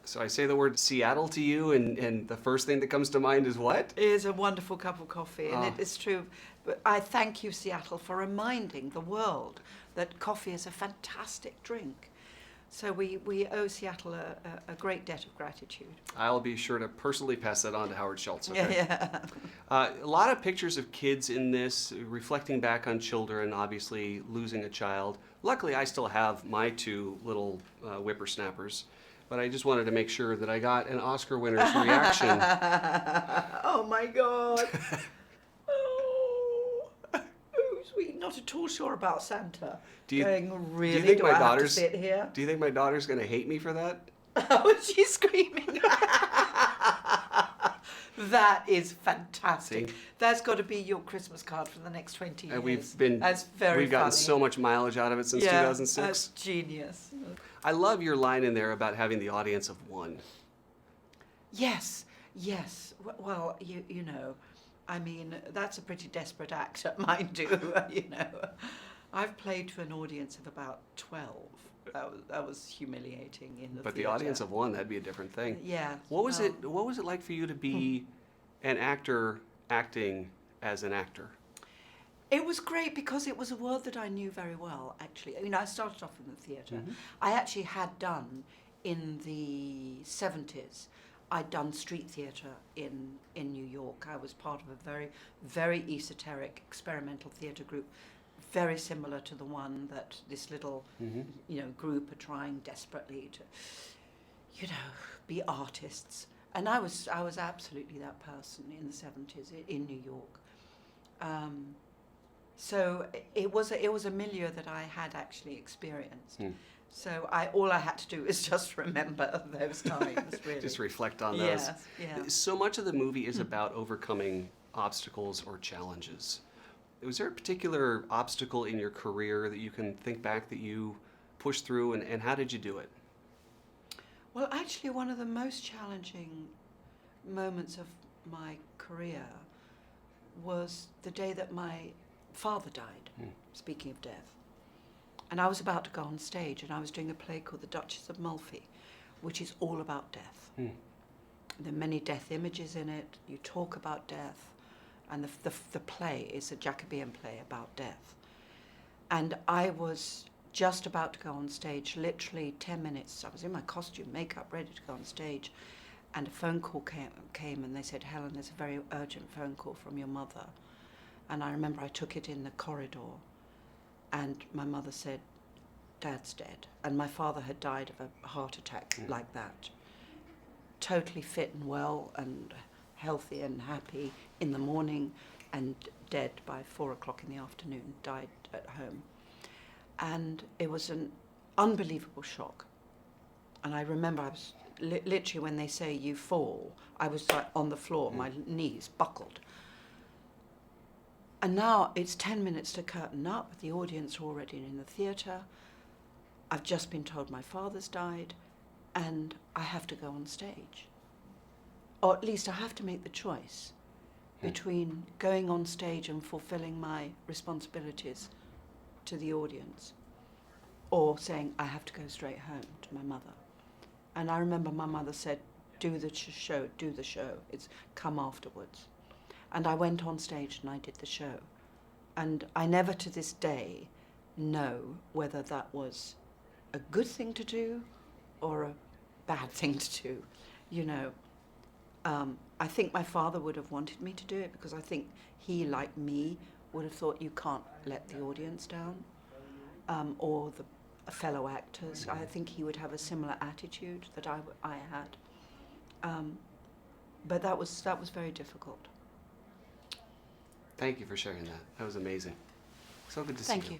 So I say the word Seattle to you, and the first thing that comes to mind is what? It is a wonderful cup of coffee, and it is true. But I thank you, Seattle, for reminding the world that coffee is a fantastic drink. So we owe Seattle a great debt of gratitude. I'll be sure to personally pass that on to Howard Schultz. Okay? Yeah. A lot of pictures of kids in this, reflecting back on children, obviously losing a child. Luckily, I still have my two little whippersnappers, but I just wanted to make sure that I got an Oscar winner's reaction. Oh my God. Oh, sweet. Not at all sure about Santa. Do you think I have to sit here? Do you think my daughter's going to hate me for that? Oh, she's screaming. That is fantastic. See? That's got to be your Christmas card for the next 20 years. And That's very we've gotten funny. so much mileage out of it since 2006. That's genius. I love your line in there about having the audience of one. Yes. Well, you know, I mean, that's a pretty desperate act, mind you. You know, I've played to an audience of about 12. That was humiliating in the But theatre. the audience of one, that'd be a different thing. Yeah. What was it like for you to be an actor acting as an actor? It was great because it was a world that I knew very well, actually. I mean, I started off in the theatre. Mm-hmm. I actually had done, in the 70s, I'd done street theatre in New York. I was part of a very, very esoteric experimental theatre group, very similar to the one that this little, group are trying desperately to, be artists. And I was absolutely that person in the 70s in New York. So it was a milieu that I had actually experienced. So all I had to do is just remember those times, really. Just reflect on those. Yes, yeah. So much of the movie is about overcoming obstacles or challenges. Was there a particular obstacle in your career that you can think back that you pushed through, and how did you do it? Well, actually, one of the most challenging moments of my career was the day that my father died, speaking of death. And I was about to go on stage, and I was doing a play called The Duchess of Malfi, which is all about death. There are many death images in it. You talk about death, and the play is a Jacobean play about death. And I was just about to go on stage, literally 10 minutes. I was in my costume, makeup, ready to go on stage, and a phone call came, and they said, "Helen, there's a very urgent phone call from your mother." And I remember I took it in the corridor, and my mother said, "Dad's dead." And my father had died of a heart attack like that. Totally fit and well and healthy and happy in the morning, and dead by 4 o'clock in the afternoon, died at home. And it was an unbelievable shock. And I remember I was literally, when they say you fall, I was like on the floor, my knees buckled. And now it's 10 minutes to curtain up, the audience are already in the theatre. I've just been told my father's died, and I have to go on stage. Or at least I have to make the choice between going on stage and fulfilling my responsibilities to the audience, or saying I have to go straight home to my mother. And I remember my mother said, do the show, it's come afterwards. And I went on stage and I did the show. And I never to this day know whether that was a good thing to do or a bad thing to do. I think my father would have wanted me to do it, because I think he, like me, would have thought you can't let the audience down, or the fellow actors. I think he would have a similar attitude that I had. But that was very difficult. Thank you for sharing that. That was amazing. So good to see you. Thank you.